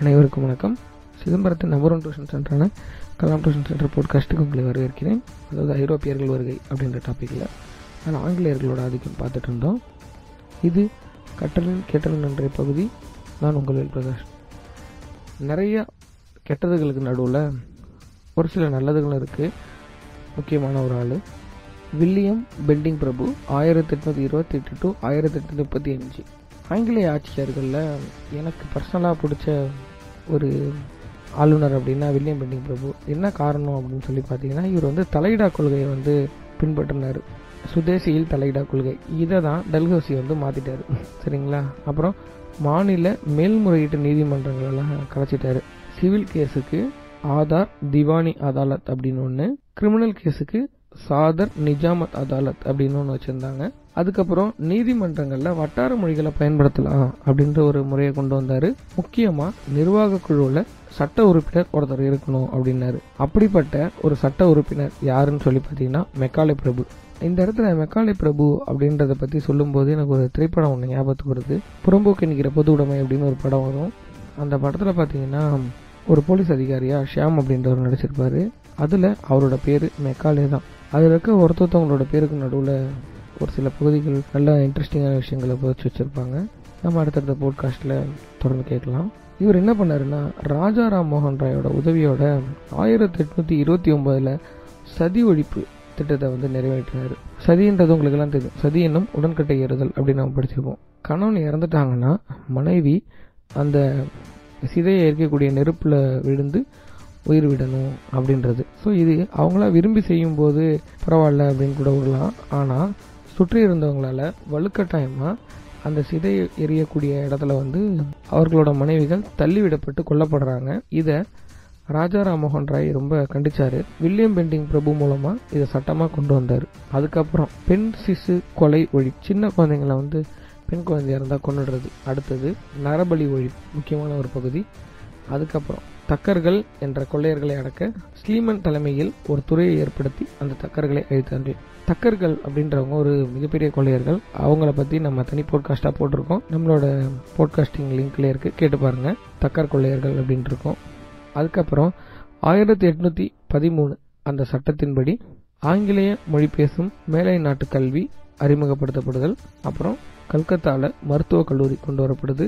அனைவருக்கும் வணக்கம். சிதம்பரத்தின் நம்பர் 1 டியூஷன் சென்டரான கலாம் டியூஷன் சென்டர் போட்காஸ்ட்டுக்கு உங்களை வரவேற்கிறேன். அதாவது ஐரோப்பியர்கள் வருகை அப்படின்ற டாப்பிக்கில் நான் ஆங்கிலேயர்களோட ஆதிக்கம் பார்த்துட்டு இருந்தோம். இது கற்றலின் கேட்டலின் என்ற பகுதி. நான் உங்கள் பிரகாஷ். நிறைய கெட்டதுகளுக்கு நடுவில் ஒரு சில நல்லதுகளும் இருக்குது. முக்கியமான ஒரு ஆள் வில்லியம் பெண்டிங் பிரபு 1828 to 1835. ஆங்கிலேய ஆட்சியர்களில் எனக்கு பர்சனலாக பிடிச்ச ஒரு ஆளுநர் அப்படின்னா வில்லியம் பெண்டிங் பிரபு. என்ன காரணம் அப்படின்னு சொல்லி பார்த்தீங்கன்னா, இவர் தலையிடா கொள்கையை பின்பற்றினார். சுதேசியில் தலையிடா கொள்கை. இதை தான் டல்ஹௌசி மாற்றிட்டார். சரிங்களா. அப்புறம் மாநில மேல்முறையீட்டு நீதிமன்றங்களெல்லாம் கலைச்சிட்டாரு. சிவில் கேஸுக்கு ஆதார் திவானி அதாலத் அப்படின்னு ஒன்று, கிரிமினல் கேஸுக்கு சாதர் நிஜாமத் அதாலத் அப்படின்னு ஒன்று வச்சுருந்தாங்க. அதுக்கப்புறம் நீதிமன்றங்களில் வட்டார மொழிகளை பயன்படுத்தலாம் அப்படின்ற ஒரு முறையை கொண்டு வந்தார். முக்கியமாக நிர்வாக குழுவில் சட்ட உறுப்பினர் ஒருத்தர் இருக்கணும் அப்படின்னாரு. அப்படிப்பட்ட ஒரு சட்ட உறுப்பினர் யாருன்னு சொல்லி பார்த்தீங்கன்னா மெக்காலே பிரபு. இந்த இடத்துல மெக்காலே பிரபு அப்படின்றத பற்றி சொல்லும்போது எனக்கு ஒரு திரைப்படம் ஒன்று ஞாபகத்துக்கு வருது. புறம்போக்கு என்கிற பொது உடைமை அப்படின்னு ஒரு படம் வரும். அந்த படத்தில் பார்த்தீங்கன்னா ஒரு போலீஸ் அதிகாரியா ஷியாம் அப்படின்றவர் நடிச்சிருப்பாரு. அதில் அவரோட பேர் மெக்காலே தான். அதில் இருக்க ஒருத்தவங்களோட பேருக்கு நடுவில் ஒரு சில பகுதிகள் நல்ல இன்ட்ரெஸ்டிங்கான விஷயங்களை வச்சு வச்சுருப்பாங்க. நம்ம அடுத்தடுத்த போட்காஸ்ட்டில் தொடர்ந்து கேட்கலாம். இவர் என்ன பண்ணாருன்னா, ராஜா ராம் மோகன் ராயோட உதவியோட 1829 சதி ஒழிப்பு திட்டத்தை நிறைவேற்றினார். சதின்றது உங்களுக்கு எல்லாம் தெரியும். சதி என்னும் உடன்கட்டை ஏறுதல் அப்படின்னு நம்ம படிச்சிருப்போம். கணவன் இறந்துட்டாங்கன்னா மனைவி அந்த சிதையை எரிக்கக்கூடிய நெருப்பில் விழுந்து உயிர் விடணும் அப்படின்றது. ஸோ இது அவங்களா விரும்பி செய்யும்போது பரவாயில்ல அப்படின்னு கூட விடலாம். ஆனால் சுற்றி இருந்தவங்களால வலுக்கட்டாயமாக அந்த சிதை எரியக்கூடிய இடத்துல அவர்களோட மனைவிகள் தள்ளிவிடப்பட்டு கொல்லப்படுறாங்க. இதை ராஜா ராம் மோகன் ராய் ரொம்ப கண்டிச்சாரு. வில்லியம் பெண்டிங் பிரபு மூலமாக இதை சட்டமாக கொண்டு வந்தார். அதுக்கப்புறம் பெண் சிசு கொலை ஒழி. சின்ன குழந்தைங்களை பெண் குழந்தையாக இருந்தால் கொண்டுடுறது. அடுத்தது நரபலி ஒழி, முக்கியமான ஒரு பகுதி. அதுக்கப்புறம் தக்கர்கள் என்ற கொள்ளையர்களை அடக்க ஸ்லீமன் தலைமையில் ஒரு துறையை ஏற்படுத்தி அந்த தக்கர்களை அழித்தார்கள். தக்கர்கள் அப்படின்றவங்க ஒரு மிகப்பெரிய கொள்ளையர்கள். அவங்கள பற்றி நம்ம தனி போட்காஸ்டாக போட்டிருக்கோம். நம்மளோட போட்காஸ்டிங் லிங்க்ல இருக்கு, கேட்டு பாருங்க. தக்கர் கொள்ளையர்கள் அப்படின்ட்டு இருக்கோம். அதுக்கப்புறம் 1813 அந்த சட்டத்தின்படி ஆங்கிலேய மொழி பேசும் மேலை நாட்டு கல்வி அறிமுகப்படுத்தப்படுதல். அப்புறம் கல்கத்தாவில் மருத்துவக் கல்லூரி கொண்டு வரப்படுது.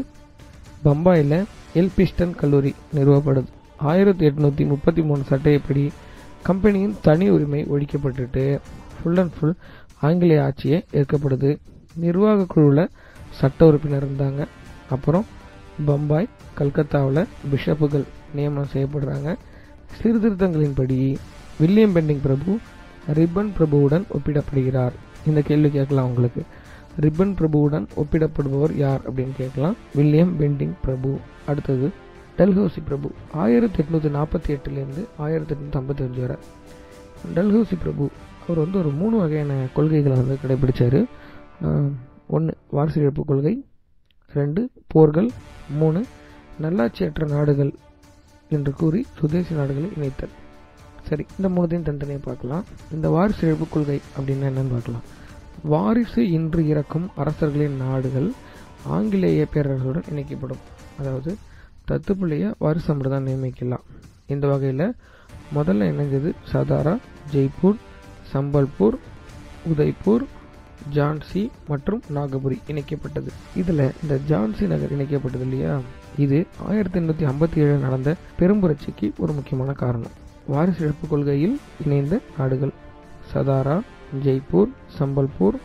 பம்பாயில் எல்பிஸ்டன் கல்லூரி நிறுவப்படுது. 1833 சட்டையப்படி கம்பெனியின் தனி உரிமை ஒழிக்கப்பட்டுட்டு ஃபுல் அண்ட் ஃபுல் ஆங்கிலேய ஆட்சியே ஏற்கப்படுது. நிர்வாக குழுவில் சட்ட உறுப்பினர் இருந்தாங்க. அப்புறம் பம்பாய் கல்கத்தாவில் பிஷப்புகள் நியமனம் செய்யப்படுறாங்க. சீர்திருத்தங்களின்படி வில்லியம் பெண்டிங் பிரபு ரிப்பன் பிரபுவுடன் ஒப்பிடப்படுகிறார். இந்த கேள்வி கேட்கலாம் உங்களுக்கு. ரிப்பன் பிரபுவுடன் ஒப்பிடப்படுபவர் யார் அப்படின்னு கேட்கலாம். வில்லியம் பெண்டிங் பிரபு. அடுத்தது டல்ஹௌசி பிரபு. 1848 1855 வரை. டல்ஹௌசி பிரபு அவர் ஒரு 3 வகையான கொள்கைகளை கடைபிடிச்சார். 1 வாரிசு கொள்கை, 2 போர்கள், 3 நல்லாட்சியற்ற நாடுகள் என்று கூறி சுதேசி நாடுகளை இணைத்தல். சரி, இந்த 3 தனித்தனியாக பார்க்கலாம். இந்த வாரிசு இழப்பு கொள்கை அப்படின்னா என்னன்னு பார்க்கலாம். வாரிசு இன்று இறக்கும் அரசர்களின் நாடுகள் ஆங்கிலேய பேரரசுடன் இணைக்கப்படும். அதாவது தத்துப்பிள்ளைய வாரிசு அமிர்தான் நியமிக்கலாம். இந்த வகையில் முதல்ல இணைஞ்சது சதாரா, ஜெய்ப்பூர், சம்பல்பூர், உதய்பூர், ஜான்சி மற்றும் நாகபுரி இணைக்கப்பட்டது. இதில் இந்த ஜான்சி நகர் இணைக்கப்பட்டது இல்லையா, இது 1857 நடந்த பெரும்புரட்சிக்கு ஒரு முக்கியமான காரணம். வாரிசு இழப்பு கொள்கையில் இணைந்த நாடுகள் சதாரா, ஜெய்ப்பூர், சம்பல்பூர்,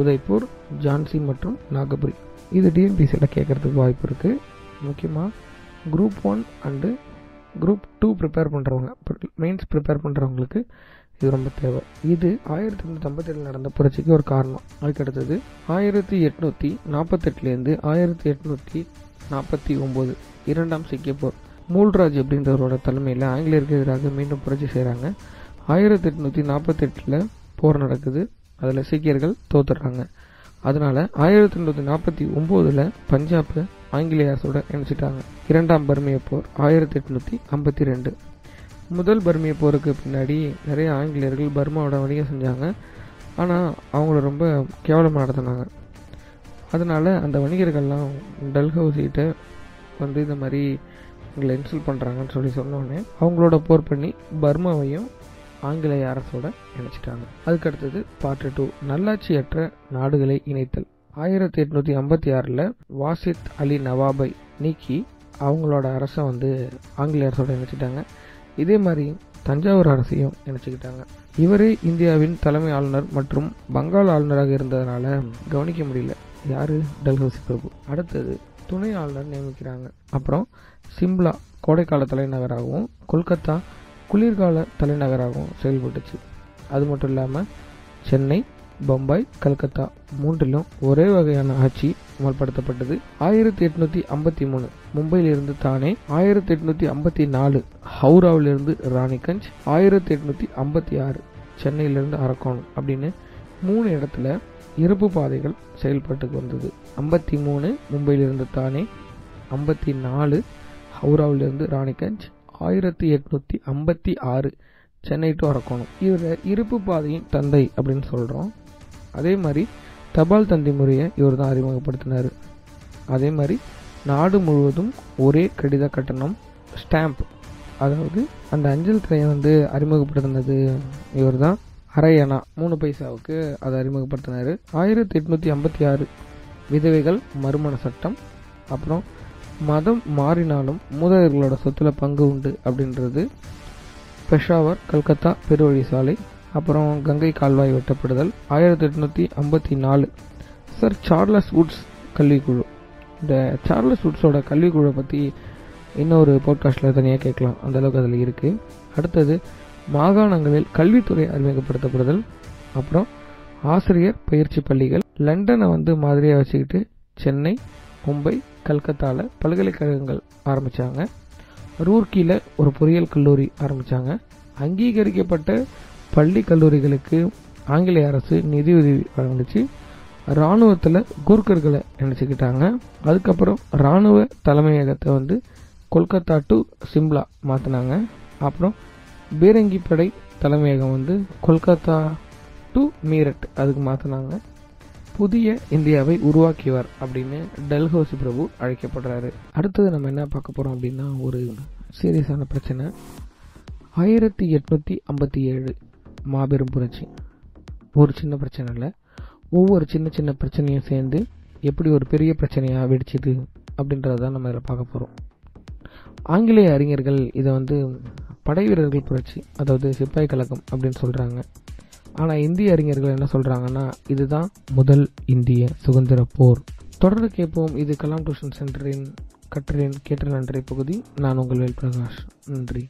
உதய்பூர், ஜான்சி மற்றும் நாகபுரி. இது டிஎன்பிசியில் கேட்கறதுக்கு வாய்ப்பு இருக்குது. முக்கியமாக குரூப் 1 அண்டு குரூப் 2 ப்ரிப்பேர் பண்ணுறவங்க, மெயின்ஸ் ப்ரிப்பேர் பண்ணுறவங்களுக்கு இது ரொம்ப தேவை. இது 1857 நடந்த புரட்சிக்கு ஒரு காரணம். அதுக்கடுத்தது 1848 1849 இரண்டாம் சிக்கிய போர். மூல்ராஜ் அப்படின்றவரோட தலைமையில் ஆங்கிலேயருக்கு எதிராக மீண்டும் புரட்சி செய்கிறாங்க. 1848 போர் நடக்குது. அதில் சீக்கியர்கள் தோத்துடுறாங்க. அதனால 1849 பஞ்சாபை ஆங்கிலேய அரசோட இணைச்சிட்டாங்க. இரண்டாம் பர்மிய போர் 1852. முதல் பர்மிய போருக்கு பின்னாடி நிறைய ஆங்கிலேயர்கள் பர்மாவோட வணிகம் செஞ்சாங்க. ஆனால் அவங்கள ரொம்ப கேவலமாக நடத்தினாங்க. அதனால் அந்த வணிகர்கள்லாம் டல்ஹௌசிகிட்ட இந்த மாதிரி எங்களை இன்சல்ட் பண்ணுறாங்கன்னு சொல்லி சொன்னோடனே அவங்களோட போர் பண்ணி பர்மாவையும் ஆங்கிலேய அரசோட இணைச்சிட்டாங்க. அதுக்கடுத்தது பார்ட் 2, நல்லாட்சியற்ற நாடுகளை இணைத்தல். 1856 வாசித் அலி நவாபை நீக்கி அவங்களோட அரசை ஆங்கிலேய அரசோட இணைச்சிட்டாங்க. இதே மாதிரி தஞ்சாவூர் அரசையும் இணைச்சிக்கிட்டாங்க. இவரே இந்தியாவின் தலைமை ஆளுநர் மற்றும் பங்காள் ஆளுநராக இருந்ததுனால கவனிக்க முடியல யாரு, டல்ஹௌசி பிரபு. அடுத்தது துணை ஆளுநர் நியமிக்கிறாங்க. அப்புறம் சிம்லா கோடைக்கால தலைநகராகவும் கொல்கத்தா குளிர்கால தலைநகராகவும் செயல்பட்டுச்சு. அது மட்டும் இல்லாமல் சென்னை, பம்பாய், கல்கத்தா மூன்றிலும் ஒரே வகையான ஆட்சி அமல்படுத்தப்பட்டது. 1853 மும்பையிலிருந்து தானே, 1854 ஹவுராவிலிருந்து ராணிகஞ்ச், 1856 சென்னையிலிருந்து அரக்கோணம் அப்படின்னு 3 இடத்துல இருப்பு பாதைகள் செயல்பட்டு வந்தது. 53 மும்பையிலிருந்து தானே, 54 ஹவுராவிலிருந்து ராணிகஞ்ச், 1856 சென்னை டு அரக்கோணம். இவரை இருப்பு பாதையின் தந்தை அப்படின்னு சொல்கிறோம். அதே மாதிரி தபால் தந்தி முறையை இவர் தான் அறிமுகப்படுத்தினார். அதே மாதிரி நாடு முழுவதும் ஒரே கடித கட்டணம் ஸ்டாம்ப், அதாவது அந்த அஞ்சல் திரையை அறிமுகப்படுத்தினது இவர் தான். அரை அணா 3 பைசாவுக்கு அதை அறிமுகப்படுத்தினார். 1856 விதவைகள் மறுமண சட்டம், அப்புறம் மதம் மாறினாலும் மூதாதையர்களோட சொத்துல பங்கு உண்டு அப்படின்றது, பெஷாவர் கல்கத்தா பெருவழி சாலை, அப்புறம் கங்கை கால்வாய் வெட்டப்படுதல். 1854 சர் சார்லஸ் வுட்ஸ் கல்விக்குழு. இந்த சார்லஸ் வுட்ஸோட கல்விக்குழுவை பற்றி இன்னொரு பாட்காஸ்டில் தனியாக கேட்கலாம், அந்தளவுக்கு அதில் இருக்குது. அடுத்தது மாகாணங்களில் கல்வித்துறை அறிமுகப்படுத்தப்படுதல். அப்புறம் ஆசிரியர் பயிற்சி பள்ளிகள். லண்டனை மாதிரியாக வச்சுக்கிட்டு சென்னை, மும்பை, கல்கத்தாவில் பல்கலைக்கழகங்கள் ஆரம்பித்தாங்க. ரூர்க்கியில் ஒரு பொறியியல் கல்லூரி ஆரம்பித்தாங்க. அங்கீகரிக்கப்பட்ட பள்ளி கல்லூரிகளுக்கு ஆங்கிலேய அரசு நிதியுதவி வழங்குச்சு. இராணுவத்தில் கூர்க்கர்களை இணைச்சிக்கிட்டாங்க. அதுக்கப்புறம் இராணுவ தலைமையகத்தை கொல்கத்தா டு சிம்லா மாற்றினாங்க. அப்புறம் பீரங்கி படை தலைமையகம் கொல்கத்தா டு மீரட் அதுக்கு மாற்றினாங்க. புதிய இந்தியாவை உருவாக்கியவர் அப்படின்னு டல்ஹௌசி பிரபு அழைக்கப்படுறாரு. அடுத்தது நம்ம என்ன பார்க்க போகிறோம் அப்படின்னா, ஒரு சீரியஸான பிரச்சனை. 1857 மாபெரும் புரட்சி. ஒரு சின்ன பிரச்சனை இல்லை, ஒவ்வொரு சின்ன சின்ன பிரச்சனையும் சேர்ந்து எப்படி ஒரு பெரிய பிரச்சனையாக வெடிச்சுது அப்படின்றதான் நம்ம இதில் பார்க்க போகிறோம். ஆங்கிலேய அறிஞர்கள் இதை படை வீரர்கள் புரட்சி, அதாவது சிப்பாய் கழகம் அப்படின்னு சொல்கிறாங்க. ஆனால் இந்திய அறிஞர்கள் என்ன சொல்கிறாங்கன்னா, இதுதான் முதல் இந்திய சுதந்திர போர். தொடர்ந்து கேட்போம். இது கலாம் டியூஷன் சென்டரின் கற்றலின் கேட்ட நன்றி பகுதி. நான் உங்கள் வேல் பிரகாஷ். நன்றி.